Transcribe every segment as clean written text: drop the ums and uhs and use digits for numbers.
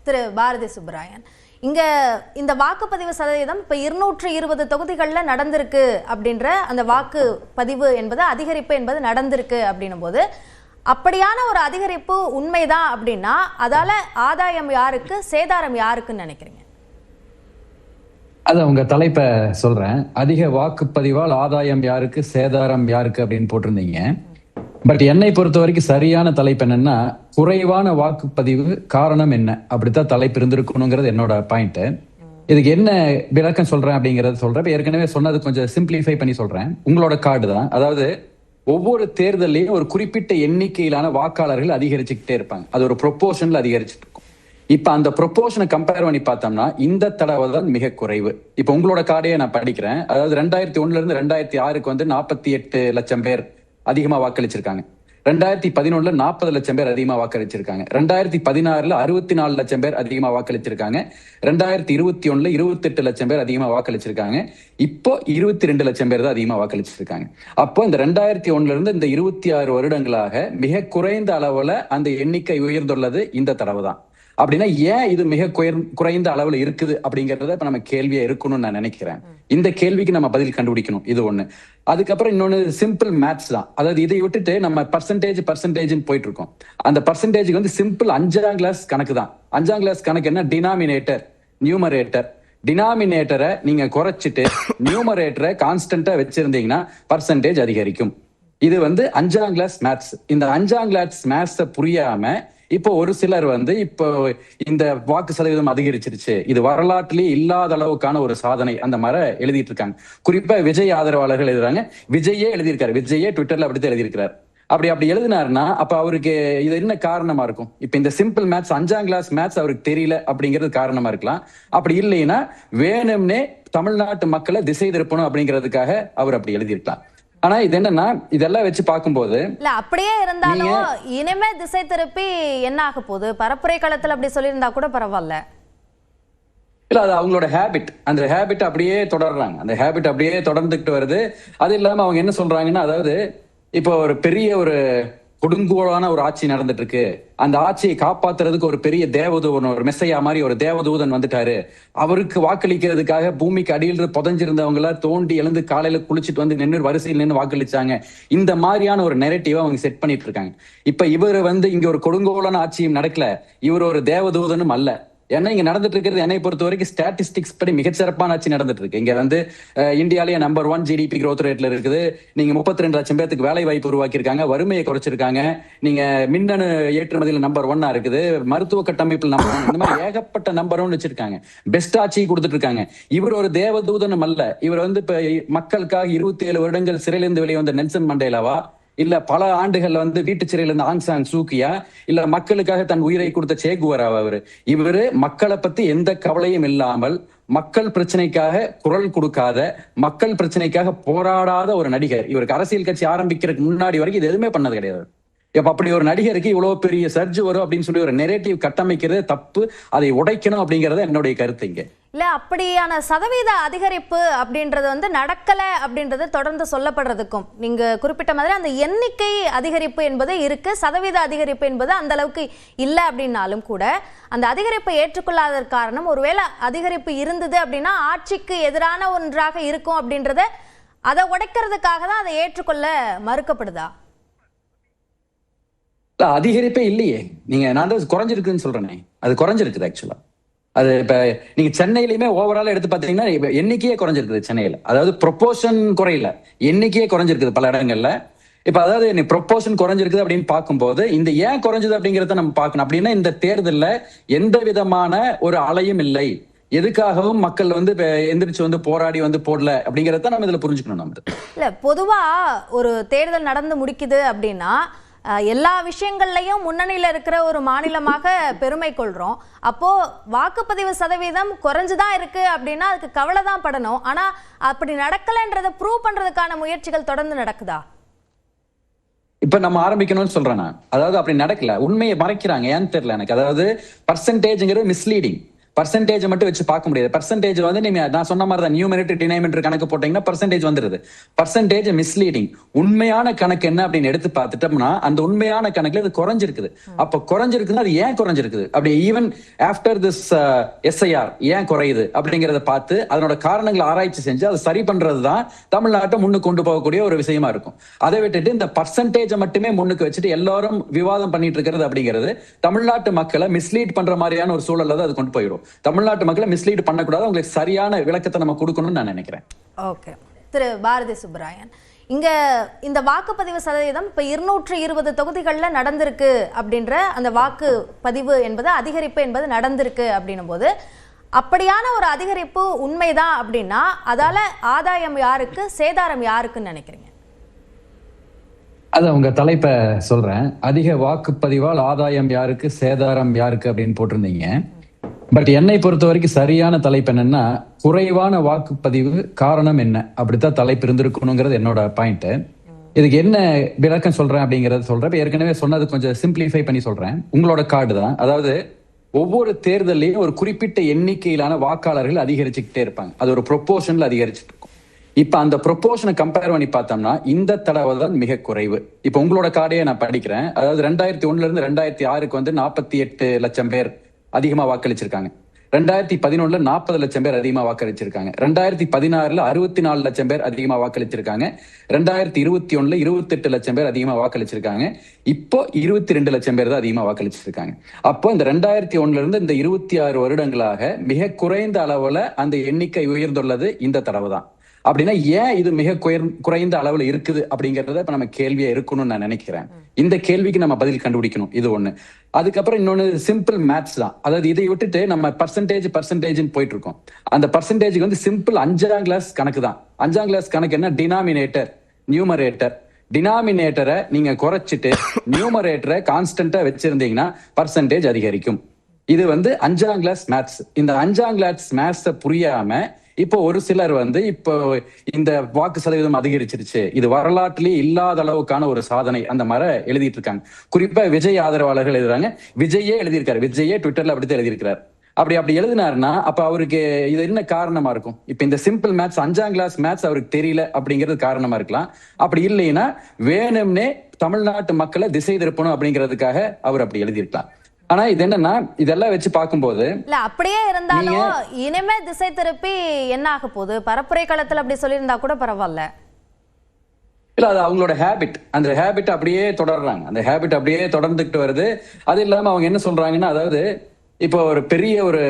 திரு பாரதி சுப்பராயன், இங்க இந்த வாக்குப்பதிவு சதவீதம் இப்ப 220 தொகுதிகளில் நடந்திருக்கு அப்படின்ற அந்த வாக்குப்பதிவு என்பது அதிகரிப்பு என்பது நடந்திருக்கு அப்படின்னும் போது, அப்படியான ஒரு அதிகரிப்பு உண்மைதான் அப்படின்னா அதால ஆதாயம் யாருக்கு, சேதாரம் யாருக்குன்னு நினைக்கிறீங்க? அது உங்க தலைப்பை சொல்றேன். அதிக வாக்குப்பதிவால் ஆதாயம் யாருக்கு, சேதாரம் யாருக்கு அப்படின்னு போட்டிருந்தீங்க. பட் என்னை பொறுத்த வரைக்கும் சரியான தலைப்பு என்னன்னா, குறைவான வாக்குப்பதிவு காரணம் என்ன, அப்படித்தான் தலைப்பு இருந்திருக்கணுங்கிறது என்னோட பாயிண்ட். இதுக்கு என்ன விளக்கம் சொல்றேன் அப்படிங்கறத சொல்றேன். ஏற்கனவே சொன்னது கொஞ்சம் சிம்பிளிஃபை பண்ணி சொல்றேன். உங்களோட கார்டு தான். அதாவது ஒவ்வொரு தேர்தலையும் ஒரு குறிப்பிட்ட எண்ணிக்கையிலான வாக்காளர்கள் அதிகரிச்சுக்கிட்டே இருப்பாங்க. அது ஒரு ப்ரொப்போர்ஷன்ல அதிகரிச்சுட்டு இருக்கும். இப்ப அந்த ப்ரொப்போர்ஷனை கம்பேர் பண்ணி பார்த்தோம்னா இந்த தடவை தான் மிக குறைவு. இப்ப உங்களோட கார்டையே நான் படிக்கிறேன். அதாவது 2001 இருந்து 2006 வந்து 48 லட்சம் பேர் அதிகமா வாக்களிச்சிருக்காங்க. 2011 40 லட்சம் பேர் அதிகமா வாக்களிச்சிருக்காங்க. 2016 64 லட்சம் பேர் அதிகமா வாக்களிச்சிருக்காங்க. 2021 28 லட்சம் பேர் அதிகமா வாக்களிச்சிருக்காங்க. இப்போ 22 லட்சம் பேர் தான் அதிகமா வாக்களிச்சிருக்காங்க. அப்போ இந்த 2001 இருந்து இந்த 26 வருடங்களாக மிக குறைந்த அளவுல அந்த எண்ணிக்கை உயர்ந்துள்ளது இந்த தடவை தான். அப்படின்னா ஏன் இது மிக குறைந்த அளவுல இருக்குது அப்படிங்கறத இப்ப நம்ம கேள்வியா இருக்கணும்னு நான் நினைக்கிறேன். இந்த கேள்விக்கு நம்ம பதில் கண்டுபிடிக்கணும். இது ஒண்ணு. அதுக்கப்புறம் இன்னொன்னு சிம்பிள் மேத்ஸ் தான். அதாவது இதை விட்டுட்டு நம்ம பர்சன்டேஜ் போயிட்டு இருக்கோம். அந்த பர்சன்டேஜுக்கு வந்து சிம்பிள் 5ஆம் கிளாஸ் கணக்கு தான். 5ஆம் கிளாஸ் கணக்கு என்ன? Denominator, numerator. டினாமினேட்டரை நீங்க குறைச்சிட்டு நியூமரேட்டரை கான்ஸ்டன்டா வச்சிருந்தீங்கன்னா பர்சன்டேஜ் அதிகரிக்கும். இது வந்து 5ஆம் கிளாஸ் மேத்ஸ். இந்த 5ஆம் கிளாஸ் மேத்ஸ புரியாம இப்போ ஒரு சிலர் வந்து இப்போ இந்த வாக்கு சதவீதம் அதிகரிச்சிருச்சு, இது வரலாற்றிலேயே இல்லாத அளவுக்கான ஒரு சாதனை, அந்த மாதிரி எழுதிட்டு இருக்காங்க. குறிப்பா விஜய் ஆதரவாளர்கள் எழுதுறாங்க. விஜயே எழுதியிருக்காரு. விஜயே ட்விட்டர்ல அப்படித்தான் எழுதியிருக்கிறார். அப்படி எழுதினாருன்னா அப்ப அவருக்கு இது என்ன காரணமா இருக்கும்? இப்ப இந்த சிம்பிள் மேத்ஸ் 5ஆம் கிளாஸ் மேத்ஸ் அவருக்கு தெரியல அப்படிங்கிறது காரணமா இருக்கலாம். அப்படி இல்லைன்னா வேணும்னே தமிழ்நாட்டு மக்களை திசை திருப்பணும் அப்படிங்கிறதுக்காக அவர் அப்படி எழுதியிருக்கலாம். ஆனா இது என்னன்னா, இதெல்லாம் வச்சு பார்க்கும்போது இல்ல அப்படியே இருந்தாலும் இனிமே திசை திருப்பி என்ன ஆக போகுது? பரப்புரை களத்துல அப்படி சொல்லியிருந்தா கூட பரவாயில்ல. இல்ல, அது அவங்களோட ஹேபிட். அந்த ஹேபிட் அப்படியே தொடர்றாங்க. அந்த ஹேபிட் அப்படியே தொடர்ந்துகிட்டு வருது. அது இல்லாம அவங்க என்ன சொல்றாங்கன்னா, அதாவது இப்போ ஒரு பெரிய ஒரு கொடுங்கோலான ஒரு ஆட்சி நடந்துட்டு இருக்கு, அந்த ஆட்சியை காப்பாத்துறதுக்கு ஒரு பெரிய தேவதூதன், ஒரு மெஸ்ஸையா மாதிரி ஒரு தேவதூதன் வந்துட்டாரு, அவருக்கு வாக்களிக்கிறதுக்காக பூமிக்கு அடியில் புதைஞ்சிருந்தவங்கள தோண்டி எழுந்து காலையில குளிச்சுட்டு வந்து நின்று வரிசையில் நின்று வாக்களிச்சாங்க. இந்த மாதிரியான ஒரு நெரேட்டிவா அவங்க செட் பண்ணிட்டு இருக்காங்க. இப்ப இவர் வந்து இங்க ஒரு கொடுங்கோலான ஆட்சியும் நடக்கல, இவர் ஒரு தேவதூதனும் அல்ல. ஏன்னா இங்க நடந்துட்டு இருக்கிறது என்னை பொறுத்த வரைக்கும் ஸ்டாட்டிஸ்டிக்ஸ் படி மிகச்சிறப்பான ஆட்சி நடந்துட்டு இருக்கு. இங்க வந்து இந்தியாலேயே நம்பர் 1 ஜிடிபி growth ரேட்ல இருக்குது. நீங்க 32 லட்சம் பேருக்கு வேலை வாய்ப்பு உருவாக்கியிருக்காங்க, வறுமையை குறைச்சிருக்காங்க. நீங்க மின்னணு ஏற்றுமதியில நம்பர் 1 இருக்குது, மருத்துவ கட்டமைப்பில் நம்பர் 1, இந்த மாதிரி ஏகப்பட்ட நம்பர் 1 வச்சிருக்காங்க. பெஸ்ட் ஆட்சி கொடுத்துட்டு இருக்காங்க. இவர் ஒரு தேவதூதனும் அல்ல. இவர் வந்து இப்ப மக்களுக்காக 27 வருடங்கள் சிறையிலிருந்து வெளியே வந்த நெல்சன் மண்டேலாவா, இல்ல பல ஆண்டுகள்ல வந்து வீட்டு சிறையில இருந்த ஆங் சாங் சூக்கியா, இல்ல மக்களுக்காக தன் உயிரை கொடுத்த சே குவேராவா? இவரு மக்களை பத்தி எந்த கவலையும் இல்லாமல், மக்கள் பிரச்சனைக்காக குரல் கொடுக்காத, மக்கள் பிரச்சனைக்காக போராடாத ஒரு நடிகர். இவருக்கு அரசியல் கட்சி ஆரம்பிக்கிறதுக்கு முன்னாடி வரைக்கும் இது எதுவுமே பண்ணது கிடையாது. இப்ப அப்படி ஒரு நடிகருக்கு இவ்வளவு பெரிய சர்ஜ் வரும் அப்படின்னு சொல்லி ஒரு நெரேட்டிவ் கட்டமைக்கிறது தப்பு. அதை உடைக்கணும் அப்படிங்கறது என்னுடைய கருத்து. இங்க இல்ல அப்படியான சதவீத அதிகரிப்பு அப்படின்றது வந்து நடக்கல அப்படின்றது தொடர்ந்து சொல்லப்படுறதுக்கும் நீங்க குறிப்பிட்ட மாதிரி அந்த எண்ணிக்கை அதிகரிப்பு என்பது இருக்கு, சதவீத அதிகரிப்பு என்பது அந்த அளவுக்கு இல்லை அப்படின்னாலும் கூட அந்த அதிகரிப்பை ஏற்றுக்கொள்ளாத காரணம், ஒருவேளை அதிகரிப்பு இருந்தது அப்படின்னா ஆட்சிக்கு எதிரான ஒன்றாக இருக்கும் அப்படின்றத அதை உடைக்கிறதுக்காக தான் அதை ஏற்றுக்கொள்ள மறுக்கப்படுதா? அதிகரிப்பே இல்லையே. நீங்க நான் தான் குறைஞ்சிருக்குன்னு சொல்றேனே, அது குறைஞ்சிருக்குது ஆக்சுவலா. அது இப்ப நீங்க சென்னையிலுமே ஓவரால் எடுத்து பாத்தீங்கன்னா எண்ணிக்கையே குறைஞ்சிருக்குது சென்னையில. அதாவது ப்ரொப்போர்ஷன் குறையல, எண்ணிக்கையே குறைஞ்சிருக்குது பல இடங்கள்ல. இப்ப அதாவது ப்ரொப்போர்ஷன் குறைஞ்சிருக்குது அப்படின்னு பார்க்கும்போது இந்த ஏன் குறைஞ்சது அப்படிங்கறத நம்ம பார்க்கணும். அப்படின்னா இந்த தேர்தல்ல எந்த விதமான ஒரு அலையும் இல்லை, எதுக்காகவும் மக்கள் வந்து எந்திரிச்சு வந்து போராடி வந்து போடல அப்படிங்கறத நம்ம இதுல புரிஞ்சுக்கணும். நம்ம இல்ல பொதுவா ஒரு தேர்தல் நடந்து முடிக்குது அப்படின்னா எல்லா விஷயங்கள்லையும் முன்னணியில இருக்கிற ஒரு மாநிலமாக பெருமை கொள்றோம். அப்போ வாக்குப்பதிவு சதவீதம் குறைஞ்சுதான் இருக்கு அப்படின்னா அதுக்கு கவலை தான் படணும். ஆனா அப்படி நடக்கலன்றதை ப்ரூவ் பண்றதுக்கான முயற்சிகள் தொடர்ந்து நடக்குதா? இப்ப நம்ம ஆரம்பிக்கணும்னு சொல்றேன் நான். அதாவது அப்படி நடக்கல, உண்மையை மறைக்கிறாங்க. ஏன்னு தெரியல எனக்கு. அதாவது பர்சன்டேஜ்ங்கிறது மிஸ்லீடிங். பர்சன்டேஜ் மட்டும் வச்சு பார்க்க முடியாது. பர்சன்டேஜ் வந்து நீங்க நான் சொன்ன மாதிரி தான் நியூமரேட்டர் டினாமினேட்டர் கணக்கு போட்டீங்கன்னா பர்சன்டேஜ் வந்துருது. Percentage misleading. உண்மையான கணக்கு என்ன அப்படின்னு எடுத்து பார்த்துட்டோம்னா அந்த உண்மையான கணக்குல இது குறைஞ்சிருக்குது. அப்ப குறைஞ்சிருக்குன்னா அது ஏன் குறைஞ்சிருக்குது அப்படி ஈவன் ஆஃப்டர் திஸ் SIR ஏன் குறையுது அப்படிங்கறத பார்த்து அதனோட காரணங்களை ஆராய்ச்சி செஞ்சு அதை சரி பண்றதுதான் தமிழ்நாட்டை முன்னுக்கு கொண்டு போகக்கூடிய ஒரு விஷயமா இருக்கும். அதை விட்டுட்டு இந்த பர்சன்டேஜை மட்டுமே முன்னுக்கு வச்சுட்டு எல்லாரும் விவாதம் பண்ணிட்டு இருக்கிறது அப்படிங்கிறது தமிழ்நாட்டு மக்களை மிஸ்லீட் பண்ற மாதிரியான ஒரு சூழல்ல தான் அது கொண்டு போயிடும். தமிழ்நாட்டு மக்களை மிஸ்லீட் பண்ணக்கூடாது, உங்களுக்கு சரியான விளக்கத்தை நம்ம கொடுக்கணும்னு நான் நினைக்கிறேன். ஓகே திரு பாரதி சுப்பராயன், இங்க இந்த வாக்குப்பதிவு சதவீதம் இப்ப 220 தொகுதிகளில் நடந்திருக்கு அப்படின்ற அந்த வாக்குப்பதிவு என்பது அதிகரிப்பு என்பது நடந்திருக்கு அப்படின்னும் போது அப்படியான ஒரு அதிகரிப்பு உண்மைதான் அப்படின்னா அதால ஆதாயம் யாருக்கு சேதாரம் யாருக்குன்னு நினைக்கிறீங்க? அது உங்க தலைப்பை சொல்றேன். அதிக வாக்குப்பதிவால் ஆதாயம் யாருக்கு சேதாரம் யாருக்கு அப்படின்னு போட்டிருந்தீங்க. பட் என்னை பொறுத்த வரைக்கும் சரியான தலைப்பு என்னன்னா குறைவான வாக்குப்பதிவு காரணம் என்ன அப்படித்தான் தலைப்பு இருந்திருக்கணுங்கிறது என்னோட பாயிண்ட். இதுக்கு என்ன விளக்கம் சொல்றேன் அப்படிங்கறத சொல்றேன். ஏற்கனவே சொன்னது கொஞ்சம் சிம்பிளிஃபை பண்ணி சொல்றேன். உங்களோட கார்டு தான். அதாவது ஒவ்வொரு தேர்தலையும் ஒரு குறிப்பிட்ட எண்ணிக்கையிலான வாக்காளர்கள் அதிகரிச்சுக்கிட்டே இருப்பாங்க. அது ஒரு ப்ரொப்போர்ஷன்ல அதிகரிச்சுட்டு இருக்கும். இப்ப அந்த ப்ரொப்போர்ஷனை கம்பேர் பண்ணி பார்த்தோம்னா இந்த தடவை தான் மிக குறைவு. இப்ப உங்களோட கார்டையே நான் படிக்கிறேன். அதாவது 2001 இருந்து 2006 வந்து 48 லட்சம் பேர் அதிகமா வாக்களிச்சிருக்காங்க. 2011 40 லட்சம் பேர் அதிகமா வாக்களிச்சிருக்காங்க. 2016 64 லட்சம் பேர் அதிகமா வாக்களிச்சிருக்காங்க. 2021 28 லட்சம் பேர் அதிகமா வாக்களிச்சிருக்காங்க. இப்போ 22 லட்சம் பேர் தான் அதிகமா வாக்களிச்சிருக்காங்க. அப்போ இந்த 2001 இருந்து இந்த 26 வருடங்களாக மிக குறைந்த அளவுல அந்த எண்ணிக்கை உயர்ந்துள்ளது இந்த தடவை தான். அப்படின்னா ஏன் இது மிக குறைந்த அளவுல இருக்குது அப்படிங்கறத இப்ப நம்ம கேள்வியா இருக்கணும்னு நான் நினைக்கிறேன். இந்த கேள்விக்கு நம்ம பதில் கண்டுபிடிக்கணும். இது ஒண்ணு. அதுக்கப்புறம் இன்னொன்னு சிம்பிள் மேத்ஸ் தான். அதாவது இதை விட்டுட்டு நம்ம பர்சன்டேஜ் போயிட்டு இருக்கோம். அந்த பர்சன்டேஜுக்கு வந்து சிம்பிள் 5ஆம் கிளாஸ் கணக்கு தான். 5ஆம் கிளாஸ் கணக்கு என்ன? Denominator numerator. டினாமினேட்டரை நீங்க குறைச்சிட்டு நியூமரேட்டரை கான்ஸ்டன்டா வச்சிருந்தீங்கன்னா பர்சன்டேஜ் அதிகரிக்கும். இது வந்து 5ஆம் கிளாஸ் மேத்ஸ். இந்த 5ஆம் கிளாஸ் மேத்ஸ புரியாம இப்போ ஒரு சிலர் வந்து இப்போ இந்த வாக்கு சதவீதம் அதிகரிச்சிருச்சு, இது வரலாற்றிலேயே இல்லாத அளவுக்கான ஒரு சாதனை அந்த மாதிரி எழுதிட்டு இருக்காங்க. குறிப்பா விஜய் ஆதரவாளர்கள் எழுதுறாங்க. விஜயே எழுதியிருக்காரு. விஜயே ட்விட்டர்ல அப்படித்தான் எழுதியிருக்கிறார். அப்படி எழுதினாருன்னா அப்ப அவருக்கு இது என்ன காரணமா இருக்கும்? இப்ப இந்த சிம்பிள் மேத்ஸ் 5ஆம் கிளாஸ் மேத்ஸ் அவருக்கு தெரியல அப்படிங்கிறது காரணமா இருக்கலாம். அப்படி இல்லைன்னா வேணும்னே தமிழ்நாட்டு மக்களை திசை திருப்பணும் அப்படிங்கிறதுக்காக அவர் அப்படி எழுதியிருக்கலாம். ஆனா இது என்னன்னா இதெல்லாம் வச்சு பார்க்கும்போது இல்ல அப்படியே இருந்தாலும் இனிமே திசை திருப்பி என்ன ஆக போகுது? பரப்புரை களத்துல அப்படி சொல்லியிருந்தா கூட பரவாயில்ல. இல்ல அது அவங்களோட ஹேபிட். அந்த ஹேபிட் அப்படியே தொடர்றாங்க. அந்த ஹேபிட் அப்படியே தொடர்ந்துகிட்டு வருது. அது இல்லாம அவங்க என்ன சொல்றாங்கன்னா, அதாவது இப்போ ஒரு பெரிய ஒரு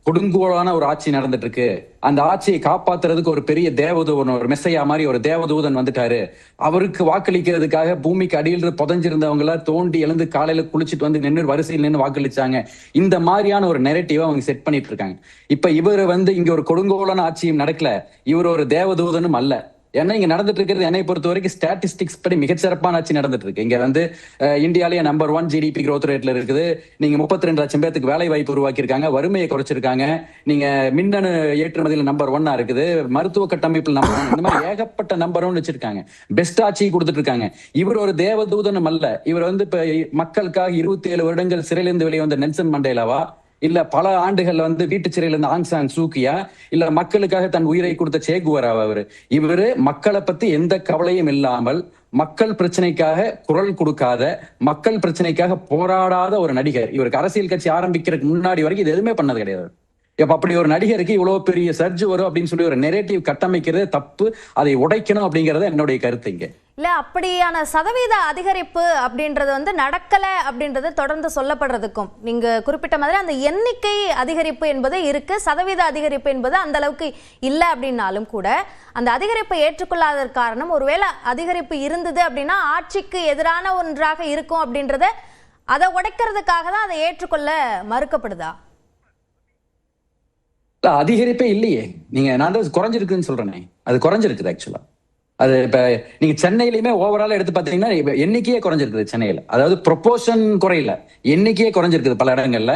கொடுங்கோலான ஒரு ஆட்சி நடந்துட்டு இருக்கு, அந்த ஆட்சியை காப்பாத்துறதுக்கு ஒரு பெரிய தேவதூதன், ஒரு மெஸ்ஸையா மாதிரி ஒரு தேவதூதன் வந்துட்டாரு, அவருக்கு வாக்களிக்கிறதுக்காக பூமிக்கு அடியில் புதைஞ்சிருந்தவங்கள தோண்டி எழுந்து காலையில குளிச்சுட்டு வந்து நின்று வரிசையில் நின்று வாக்களிச்சாங்க. இந்த மாதிரியான ஒரு நெரேட்டிவ் அவங்க செட் பண்ணிட்டு இருக்காங்க. இப்ப இவர் வந்து இங்க ஒரு கொடுங்கோலான ஆட்சியும் நடக்கல, இவர் ஒரு தேவதூதனும் அல்ல. ஏன்னா இங்க நடந்துட்டு இருக்கிறது என்னை பொறுத்த வரைக்கும் ஸ்டாட்டிஸ்டிக்ஸ் படி மிகச்சிறப்பான ஆட்சி நடந்துட்டு இருக்கு. இங்க வந்து இந்தியாலேயே நம்பர் 1 GDP growth ரேட்ல இருக்குது. நீங்க 32 லட்சம் பேருக்கு வேலை வாய்ப்பு உருவாக்கி இருக்காங்க, வறுமையை குறைச்சிருக்காங்க. நீங்க மின்னணு ஏற்றுமதியில நம்பர் 1 இருக்குது, மருத்துவ கட்டமைப்பில் நம்பர் 1, இந்த மாதிரி ஏகப்பட்ட நம்பர் 1 வச்சிருக்காங்க. பெஸ்ட் ஆட்சி கொடுத்துட்டு இருக்காங்க. இவர் ஒரு தேவதூதனும் அல்ல. இவர் வந்து இப்ப மக்களுக்காக 27 வருடங்கள் சிறையிலிருந்து வெளியே வந்த நெல்சன் மண்டேலாவா, இல்ல பல ஆண்டுகள்ல வந்து வீட்டு சிறையில இருந்த ஆங் சான் சூக்கியா, இல்ல மக்களுக்காக தன் உயிரை கொடுத்த சே குவேராவா? இவரு மக்களை பத்தி எந்த கவலையும் இல்லாமல், மக்கள் பிரச்சனைக்காக குரல் கொடுக்காத, மக்கள் பிரச்சனைக்காக போராடாத ஒரு நடிகர். இவருக்கு அரசியல் கட்சி ஆரம்பிக்கிறதுக்கு முன்னாடி வரைக்கும் இது எதுவுமே பண்ணது கிடையாது. இப்ப அப்படி ஒரு நடிகருக்கு இவ்வளவு பெரிய சர்ஜ் வரும் அப்படின்னு சொல்லி ஒரு நெரேட்டிவ் கட்டமைக்கிறது தப்பு. அதை உடைக்கணும் அப்படிங்கறது என்னுடைய கருத்து. இங்க இல்ல அப்படியான சதவீத அதிகரிப்பு அப்படின்றது வந்து நடக்கல அப்படின்றது தொடர்ந்து சொல்லப்படுறதுக்கும் நீங்க குறிப்பிட்ட மாதிரி அந்த எண்ணிக்கை அதிகரிப்பு என்பது இருக்கு, சதவீத அதிகரிப்பு என்பது அந்த அளவுக்கு இல்லை அப்படின்னாலும் கூட அந்த அதிகரிப்பை ஏற்றுக்கொள்ளாத காரணம் ஒருவேளை அதிகரிப்பு இருந்தது அப்படின்னா ஆட்சிக்கு எதிரான ஒன்றாக இருக்கும் அப்படின்றத அதை உடைக்கிறதுக்காக தான் அதை ஏற்றுக்கொள்ள மறுக்கப்படுதா? அதிகரிப்பே இல்லையே. நீங்க நான் தான் குறைஞ்சிருக்குன்னு சொல்றேனே, அது குறைஞ்சிருக்குது ஆக்சுவலா. அது இப்ப நீங்க சென்னையிலுமே ஓவரால் எடுத்து பாத்தீங்கன்னா எண்ணிக்கையே குறைஞ்சிருக்குது சென்னையில. அதாவது ப்ரொப்போர்ஷன் குறையல, எண்ணிக்கையே குறைஞ்சிருக்குது பல இடங்கள்ல.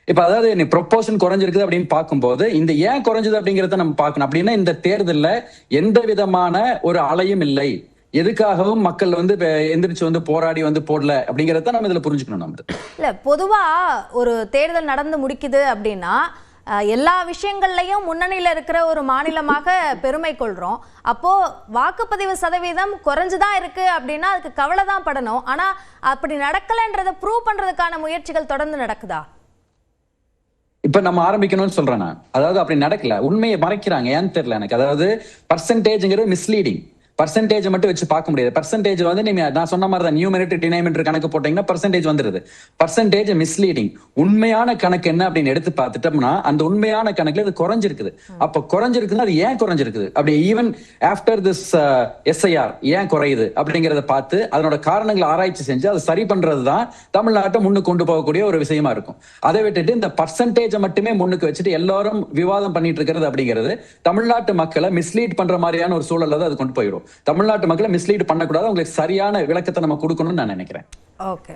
இப்ப அதாவது நீ ப்ரொப்போர்ஷன் குறைஞ்சிருக்குது அப்படின்னு பார்க்கும்போது இந்த ஏன் குறைஞ்சது அப்படிங்கறத நம்ம பார்க்கணும். அப்படின்னா இந்த தேர்தல்ல எந்த விதமான ஒரு அலையும் இல்லை, எதுக்காகவும் மக்கள் வந்து எந்திரிச்சு வந்து போராடி வந்து போடல அப்படிங்கறத நம்ம இதுல புரிஞ்சுக்கணும். நம்ம இல்ல பொதுவா ஒரு தேர்தல் நடந்து முடிக்குது அப்படின்னா எல்லா விஷயங்கள்லையும் முன்னணியில இருக்கிற ஒரு மாநிலமாக பெருமை கொள்றோம். அப்போ வாக்குப்பதிவு சதவீதம் குறைஞ்சுதான் இருக்கு அப்படின்னா அதுக்கு கவலை தான் படணும். ஆனா அப்படி நடக்கலைன்றதை ப்ரூவ் பண்றதுக்கான முயற்சிகள் தொடர்ந்து நடக்குதா? இப்ப நம்ம ஆரம்பிக்கணும்னு சொல்றேன் நான். அதாவது அப்படி நடக்கல, உண்மையை மறைக்கிறாங்க. ஏன்னு தெரியல எனக்கு. அதாவது பர்சன்டேஜ்ங்கிறது மிஸ்லீடிங். பர்சன்டேஜ் மட்டும் வச்சு பார்க்க முடியாது. பர்சன்டேஜ் வந்து நீங்க நான் சொன்ன மாதிரி தான் நியூமரேட்டர் டினாமினேட்டர் கணக்கு போட்டீங்கன்னா பர்சன்டேஜ் வந்துருது. Percentage misleading. உண்மையான கணக்கு என்ன அப்படின்னு எடுத்து பார்த்துட்டோம்னா அந்த உண்மையான கணக்குல இது குறைஞ்சிருக்குது. அப்ப குறைஞ்சிருக்குன்னா அது ஏன் குறைஞ்சிருக்குது, அப்படி ஈவன் ஆஃப்டர் திஸ் எஸ்ஐஆர் ஏன் குறையுது அப்படிங்கறத பார்த்து அதனோட காரணங்களை ஆராய்ச்சி செஞ்சு அதை சரி பண்றது தான் தமிழ்நாட்டை முன்னுக்கு கொண்டு போகக்கூடிய ஒரு விஷயமா இருக்கும். அதை விட்டுட்டு இந்த பர்சன்டேஜை மட்டுமே முன்னுக்கு வச்சுட்டு எல்லாரும் விவாதம் பண்ணிட்டு இருக்கிறது அப்படிங்கிறது தமிழ்நாட்டு மக்களை மிஸ்லீட் பண்ற மாதிரியான ஒரு சூழல்ல தான் அது கொண்டு போயிடும். தமிழ்நாட்டு மக்களை மிஸ்லீட் பண்ணக்கூடாது, அவங்களுக்கு சரியான விளக்கத்தை நம்ம கொடுக்கணும்னு நான் நினைக்கிறேன். ஓகே.